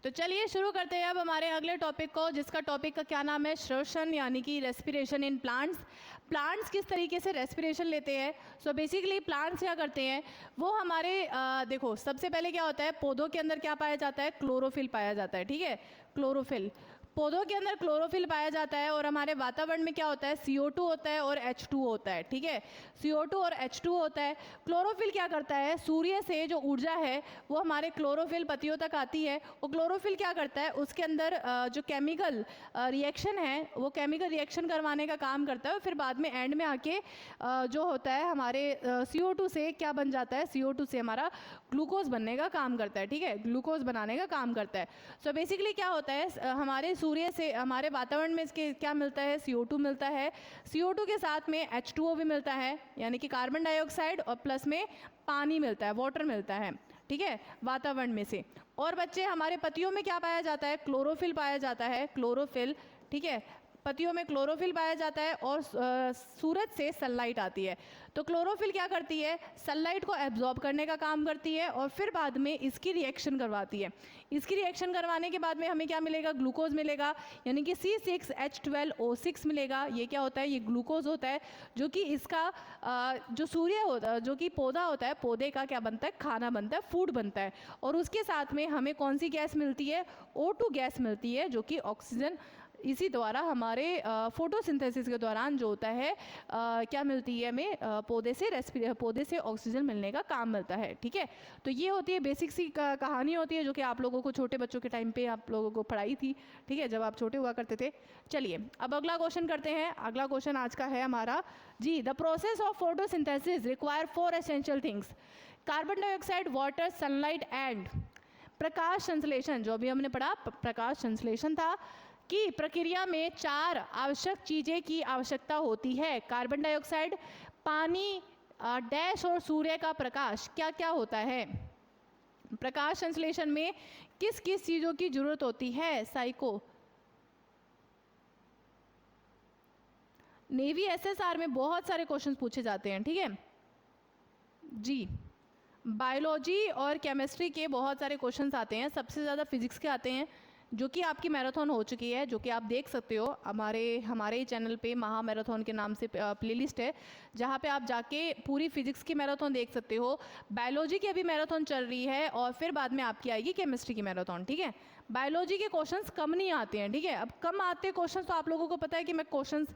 तो चलिए शुरू करते हैं अब हमारे अगले टॉपिक को, जिसका टॉपिक का क्या नाम है, श्वसन यानी कि रेस्पिरेशन इन प्लांट्स। प्लांट्स किस तरीके से रेस्पिरेशन लेते हैं। सो बेसिकली प्लांट्स क्या करते हैं, वो हमारे देखो सबसे पहले क्या होता है, पौधों के अंदर क्या पाया जाता है, क्लोरोफिल पाया जाता है। ठीक है, क्लोरोफिल, पौधों के अंदर क्लोरोफिल पाया जाता है। और हमारे वातावरण में क्या होता है, CO2 होता है और H2 होता है। ठीक है, CO2 और H2 होता है। क्लोरोफिल क्या करता है, सूर्य से जो ऊर्जा है वो हमारे क्लोरोफिल पत्तियों तक आती है। और क्लोरोफिल क्या करता है, उसके अंदर जो केमिकल रिएक्शन है वो केमिकल रिएक्शन करवाने का काम करता है। और फिर बाद में एंड में आके जो होता है हमारे CO2 से क्या बन जाता है, CO2 से हमारा ग्लूकोज बनने का काम करता है। ठीक है, ग्लूकोज बनाने का काम करता है। सो बेसिकली क्या होता है, हमारे सूर्य से हमारे वातावरण में इसके क्या मिलता है, CO2 मिलता है। CO2 के साथ में H2O भी मिलता है, यानी कि कार्बन डाइऑक्साइड, और प्लस में पानी मिलता है, वाटर मिलता है। ठीक है, वातावरण में से। और बच्चे हमारे पत्तियों में क्या पाया जाता है, क्लोरोफिल पाया जाता है, क्लोरोफिल। ठीक है, पत्तियों में क्लोरोफिल पाया जाता है और सूरज से सनलाइट आती है। तो क्लोरोफिल क्या करती है, सनलाइट को एब्जॉर्ब करने का काम करती है और फिर बाद में इसकी रिएक्शन करवाती है। इसकी रिएक्शन करवाने के बाद में हमें क्या मिलेगा, ग्लूकोज मिलेगा, यानी कि C6H12O6 मिलेगा। ये क्या होता है, ये ग्लूकोज होता है, जो कि इसका जो सूर्य होता है, जो कि पौधा होता है, पौधे का क्या बनता है, खाना बनता है, फूड बनता है। और उसके साथ में हमें कौन सी गैस मिलती है, O2 गैस मिलती है, जो कि ऑक्सीजन इसी द्वारा हमारे फोटोसिंथेसिस के दौरान जो होता है क्या मिलती है हमें, पौधे से ऑक्सीजन मिलने का काम मिलता है। ठीक है, तो ये होती है बेसिक सी कहानी होती है, जो कि आप लोगों को छोटे बच्चों के टाइम पे आप लोगों को पढ़ाई थी। ठीक है, जब आप छोटे हुआ करते थे। चलिए अब अगला क्वेश्चन करते हैं। अगला क्वेश्चन आज का है हमारा जी, the process of photosynthesis require 4 essential things, carbon dioxide, water, sunlight and प्रकाश संश्लेषण। जो भी हमने पढ़ा प्रकाश संश्लेषण था की प्रक्रिया में 4 आवश्यक चीज़ें की आवश्यकता होती है, कार्बन डाइऑक्साइड, पानी, डैश और सूर्य का प्रकाश। क्या क्या होता है प्रकाश संश्लेषण में, किस किस चीज़ों की जरूरत होती है, साइको। नेवी SSR में बहुत सारे क्वेश्चंस पूछे जाते हैं। ठीक है जी, बायोलॉजी और केमिस्ट्री के बहुत सारे क्वेश्चंस आते हैं, सबसे ज़्यादा फिजिक्स के आते हैं, जो कि आपकी मैराथन हो चुकी है, जो कि आप देख सकते हो हमारे चैनल पे महा मैराथन के नाम से प्लेलिस्ट है, जहाँ पे आप जाके पूरी फिजिक्स की मैराथन देख सकते हो। बायोलॉजी की अभी मैराथन चल रही है और फिर बाद में आपकी आएगी केमिस्ट्री की मैराथन। ठीक है, बायोलॉजी के क्वेश्चंस कम नहीं आते हैं। ठीक है, अब कम आते हैं क्वेश्चंस, तो आप लोगों को पता है कि मैं क्वेश्चंस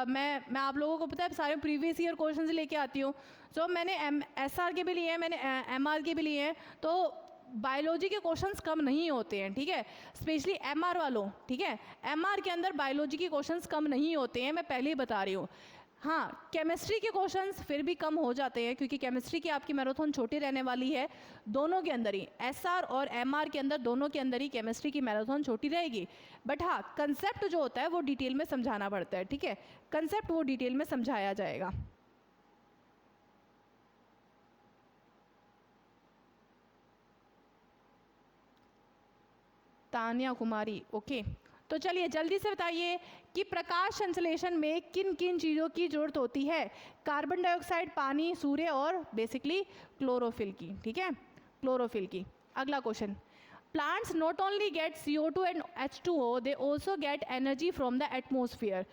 मैं आप लोगों को पता है सारे प्रीवियस ईयर क्वेश्चंस लेके आती हूँ। सो मैंने SR के भी लिए हैं, मैंने MR के भी लिए हैं, तो बायोलॉजी के क्वेश्चंस कम नहीं होते हैं। ठीक है, स्पेशली MR वालों। ठीक है, MR के अंदर बायोलॉजी के क्वेश्चंस कम नहीं होते हैं, मैं पहले ही बता रही हूँ। हाँ, केमिस्ट्री के क्वेश्चंस फिर भी कम हो जाते हैं, क्योंकि केमिस्ट्री की आपकी मैराथन छोटी रहने वाली है। दोनों के अंदर ही, SR और MR के अंदर, दोनों के अंदर ही केमिस्ट्री की मैराथन छोटी रहेगी। बट हाँ, कंसेप्ट जो होता है वो डिटेल में समझाना पड़ता है। ठीक है, कंसेप्ट वो डिटेल में समझाया जाएगा। तानिया कुमारी, ओके। तो चलिए जल्दी से बताइए कि प्रकाश संश्लेषण में किन किन चीज़ों की जरूरत होती है, कार्बन डाइऑक्साइड, पानी, सूर्य और बेसिकली क्लोरोफिल की। ठीक है, क्लोरोफिल की। अगला question, plants not only get CO2 and H2O, they also get energy from the atmosphere.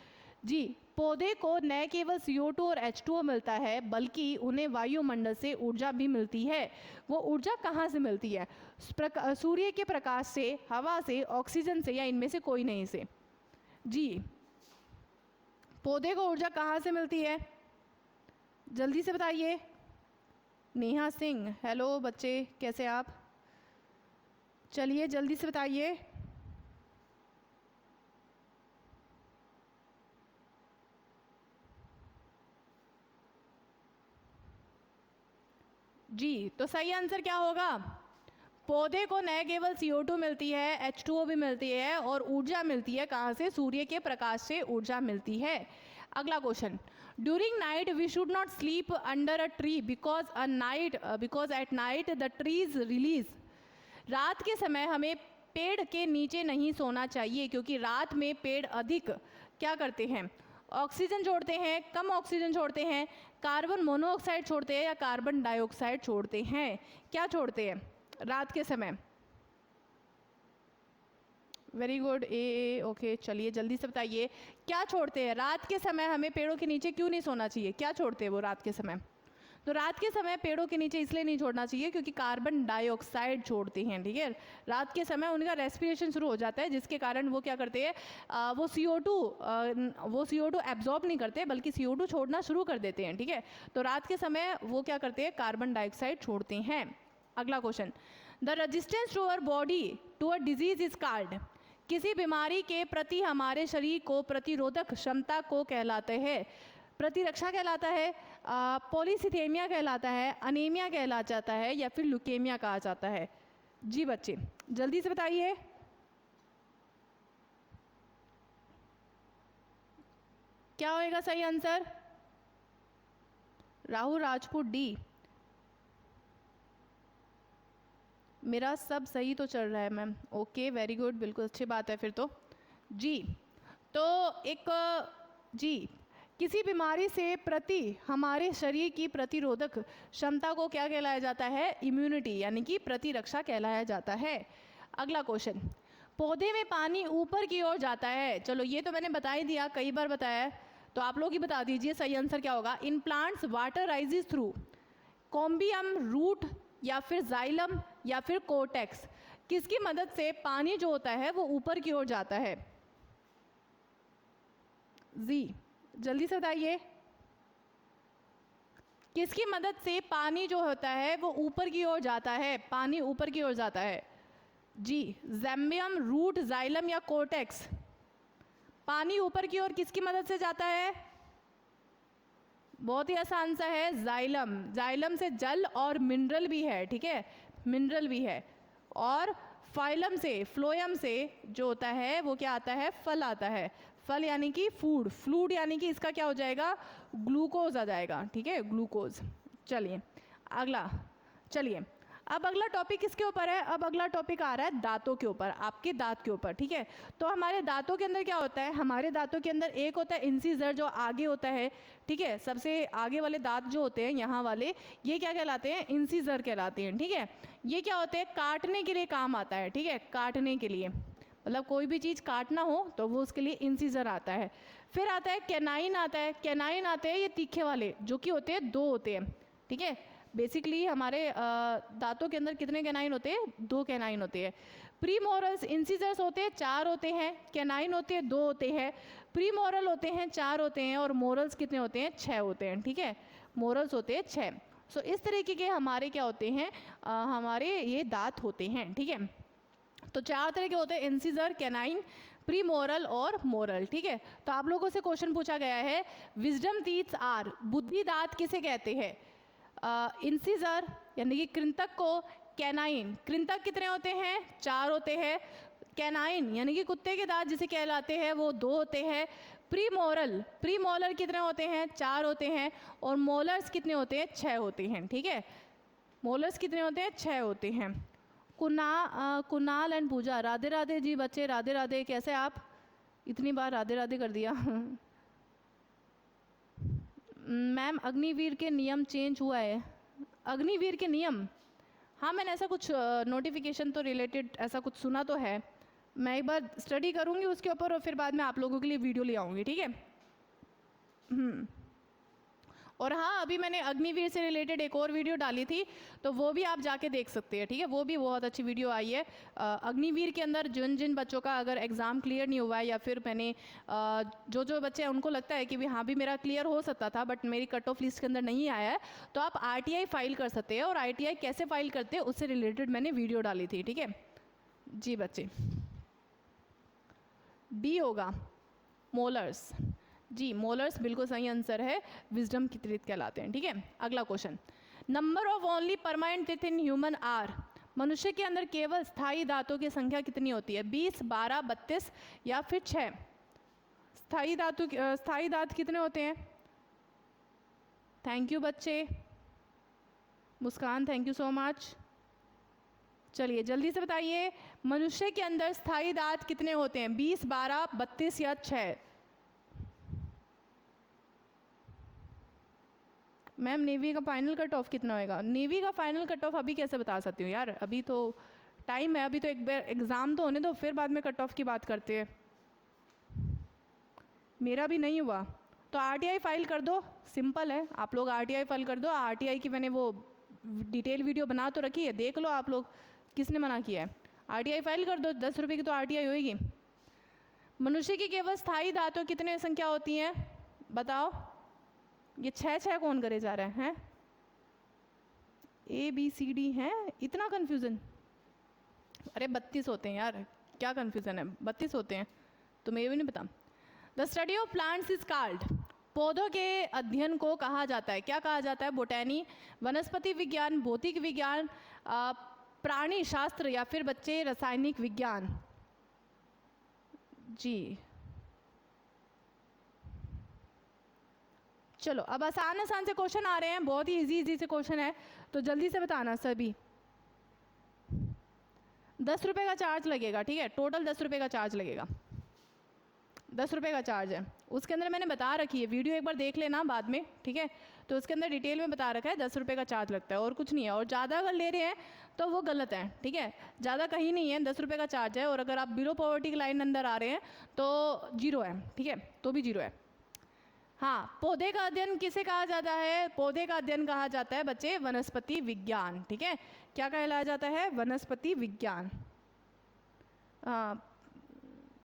जी, पौधे को न केवल CO2 और H2O मिलता है, बल्कि उन्हें वायुमंडल से ऊर्जा भी मिलती है। वो ऊर्जा कहाँ से मिलती है, सूर्य के प्रकाश से, हवा से, ऑक्सीजन से, या इनमें से कोई नहीं से। जी, पौधे को ऊर्जा कहाँ से मिलती है, जल्दी से बताइए। नेहा सिंह, हेलो बच्चे, कैसे आप, चलिए जल्दी से बताइए। जी, तो सही आंसर क्या होगा, पौधे को न केवल CO2 मिलती है, H2O भी मिलती है, और ऊर्जा मिलती है कहाँ से, सूर्य के प्रकाश से ऊर्जा मिलती है। अगला question, during night we should not sleep under a tree because at night the trees release. रात के समय हमें पेड़ के नीचे नहीं सोना चाहिए, क्योंकि रात में पेड़ अधिक क्या करते हैं, ऑक्सीजन छोड़ते हैं, कम ऑक्सीजन छोड़ते हैं, कार्बन मोनोऑक्साइड छोड़ते हैं या कार्बन डाइऑक्साइड छोड़ते हैं। क्या छोड़ते हैं रात के समय, वेरी गुड, ए ओके। चलिए जल्दी से बताइए, क्या छोड़ते हैं रात के समय? हमें पेड़ों के नीचे क्यों नहीं सोना चाहिए? क्या छोड़ते हैं वो रात के समय? तो रात के समय पेड़ों के नीचे इसलिए नहीं छोड़ना चाहिए क्योंकि कार्बन डाइऑक्साइड छोड़ते हैं, ठीक है। रात के समय उनका रेस्पिरेशन शुरू हो जाता है, जिसके कारण वो क्या करते हैं, वो CO2 एब्जॉर्ब नहीं करते बल्कि CO2 छोड़ना शुरू कर देते हैं, ठीक है। तो रात के समय वो क्या करते हैं, कार्बन डाइऑक्साइड छोड़ते हैं। अगला question, the resistance to our body to a disease is called. किसी बीमारी के प्रति हमारे शरीर को प्रतिरोधक क्षमता को कहलाते हैं, प्रतिरक्षा कहलाता है, पॉलीसिथेमिया कहलाता है, अनीमिया कहला जाता है, या फिर ल्यूकेमिया कहा जाता है? जी बच्चे जल्दी से बताइए। क्या होएगा सही आंसर? राहुल राजपूत डी। मेरा सब सही तो चल रहा है मैम, ओके वेरी गुड, बिल्कुल अच्छी बात है फिर तो। जी तो एक जी किसी बीमारी से प्रति हमारे शरीर की प्रतिरोधक क्षमता को क्या कहलाया जाता है? इम्यूनिटी, यानी कि प्रतिरक्षा कहलाया जाता है। अगला क्वेश्चन, पौधे में पानी ऊपर की ओर जाता है। चलो ये तो मैंने बता ही दिया, कई बार बताया है, तो आप लोग ही बता दीजिए सही आंसर क्या होगा। In plants water rises through cambium root या फिर जाइलम या फिर कोटेक्स। किसकी मदद से पानी जो होता है वो ऊपर की ओर जाता है? जी जल्दी से बताइए, किसकी मदद से पानी जो होता है वो ऊपर की ओर जाता है? पानी ऊपर की ओर जाता है। जी जैम्बियम रूट, जाइलम या कोटेक्स? पानी ऊपर की ओर किसकी मदद से जाता है? बहुत ही आसान सा है, जाइलम। जाइलम से जल और मिनरल भी है, ठीक है, मिनरल भी है। और फाइलम से, फ्लोयम से जो होता है वो क्या आता है? फल आता है। फल यानी कि फूड, फ्लूड यानी कि इसका क्या हो जाएगा? ग्लूकोज आ जाएगा, ठीक है, ग्लूकोज। चलिए अगला, चलिए अब अगला टॉपिक किसके ऊपर है? अब अगला टॉपिक आ रहा है दांतों के ऊपर, आपके दांत के ऊपर, ठीक है। तो हमारे दांतों के अंदर क्या होता है? हमारे दांतों के अंदर एक होता है इंसिजर जो आगे होता है, ठीक है, सबसे आगे वाले दांत जो होते हैं यहाँ वाले, ये क्या कहलाते हैं? इंसिजर कहलाते हैं, ठीक है। ये क्या होते हैं? काटने के लिए काम आता है, ठीक है, काटने के लिए, मतलब कोई भी चीज़ काटना हो तो वो उसके लिए इंसिजर आता है। फिर आता है कैनाइन, आता है कैनाइन आते हैं ये तीखे वाले, जो कि होते हैं 2 होते हैं, ठीक है। बेसिकली हमारे दांतों के अंदर कितने कैनाइन होते हैं? 2 कैनाइन होते हैं। प्रीमोरल्स, इंसिजर्स होते हैं 4 होते हैं, कैनाइन होते हैं 2 होते हैं, प्रीमोरल होते हैं 4 होते हैं, और मोरल्स कितने होते हैं? 6 होते हैं, ठीक है, मोरल्स होते हैं 6। सो इस तरीके के हमारे क्या होते हैं? हमारे ये दांत होते हैं, ठीक है। तो 4 तरह के होते हैं, इंसिजर, कैनाइन, प्रीमोरल और मोरल, ठीक है। तो आप लोगों से क्वेश्चन पूछा गया है, विजडम टीथ्स आर, बुद्धि दांत किसे कहते हैं? इंसिजर यानी कि कृंतक को, कैनाइन, कृंतक कितने होते हैं? 4 होते हैं, कैनाइन यानी कि कुत्ते के दांत जिसे कहलाते हैं वो 2 होते हैं, प्रीमोरल, प्रीमोलर कितने होते हैं? 4 होते हैं, और मोलर्स कितने होते हैं? 6 होते हैं, ठीक है, मोलर्स कितने होते हैं? 6 होते हैं। कुणाल एंड पूजा, राधे राधे जी बच्चे, राधे राधे, कैसे आप? इतनी बार राधे राधे कर दिया। मैम अग्निवीर के नियम चेंज हुआ है। अग्निवीर के नियम, हाँ मैंने ऐसा कुछ नोटिफिकेशन तो रिलेटेड ऐसा कुछ सुना तो है, मैं एक बार स्टडी करूँगी उसके ऊपर और फिर बाद में आप लोगों के लिए वीडियो ले आऊँगी, ठीक है। और हाँ अभी मैंने अग्निवीर से रिलेटेड एक और वीडियो डाली थी, तो वो भी आप जाके देख सकते हैं, ठीक है, वो भी बहुत अच्छी वीडियो आई है। अग्निवीर के अंदर जिन जिन बच्चों का अगर एग्ज़ाम क्लियर नहीं हुआ है, या फिर मैंने जो जो बच्चे हैं उनको लगता है कि भी हाँ भी मेरा क्लियर हो सकता था बट मेरी कट ऑफ लिस्ट के अंदर नहीं आया है, तो आप RTI फाइल कर सकते हैं, और RTI कैसे फाइल करते हैं उससे रिलेटेड मैंने वीडियो डाली थी, ठीक है। जी बच्चे, डी होगा, मोलर्स। जी मोलर्स बिल्कुल सही आंसर है, विजडम की टीथ कहलाते हैं, ठीक है। अगला question, number of only permanent teeth in human are, मनुष्य के अंदर केवल स्थायी दांतों की संख्या कितनी होती है? 20, 12, 32 या फिर 6? स्थायी दांत कितने होते हैं? थैंक यू बच्चे, मुस्कान थैंक यू सो मच। चलिए जल्दी से बताइए, मनुष्य के अंदर स्थायी दांत कितने होते हैं? 20, 12, 32 या 6? मैम नेवी का फाइनल कट ऑफ कितना होएगा? नेवी का फाइनल कट ऑफ अभी कैसे बता सकती हूँ यार, अभी तो टाइम है अभी, तो एक बार एग्ज़ाम तो होने दो, फिर बाद में कट ऑफ की बात करते हैं। मेरा भी नहीं हुआ तो आरटीआई फाइल कर दो, सिंपल है, आप लोग आरटीआई फाइल कर दो। आरटीआई की मैंने वो डिटेल वीडियो बना तो रखी है, देख लो आप लोग, किसने मना किया है। आरटीआई फाइल कर दो, 10 रुपये की तो आरटीआई होएगी। मनुष्य की केवल स्थायी धातु कितने संख्या होती हैं बताओ? ये 6 कौन करे जा रहा है? ABCD है, इतना कन्फ्यूज़न? अरे 32 होते हैं यार, क्या कन्फ्यूज़न है, 32 होते हैं, तुम्हें ये भी नहीं पता। The study of plants is called, पौधों के अध्ययन को कहा जाता है, क्या कहा जाता है? बोटैनी, वनस्पति विज्ञान, भौतिक विज्ञान, प्राणी शास्त्र, या फिर बच्चे रासायनिक विज्ञान। जी चलो, अब आसान आसान से क्वेश्चन आ रहे हैं, बहुत ही इजी से क्वेश्चन है, तो जल्दी से बताना सभी। 10 रुपये का चार्ज लगेगा, ठीक है, टोटल 10 रुपये का चार्ज लगेगा, 10 रुपये का चार्ज है। उसके अंदर मैंने बता रखी है, वीडियो एक बार देख लेना बाद में, ठीक है, तो उसके अंदर डिटेल में बता रखा है 10 रुपये का चार्ज लगता है, और कुछ नहीं है। और ज़्यादा अगर ले रहे हैं तो वो गलत है, ठीक है, ज़्यादा कहीं नहीं है, 10 रुपये का चार्ज है। और अगर आप बिलो पॉवर्टी की लाइन अंदर आ रहे हैं तो 0 है, ठीक है, तो भी 0 है। हाँ, पौधे का अध्ययन किसे कहा जाता है? पौधे का अध्ययन कहा जाता है बच्चे वनस्पति विज्ञान, ठीक है, क्या कहलाया जाता है? वनस्पति विज्ञान।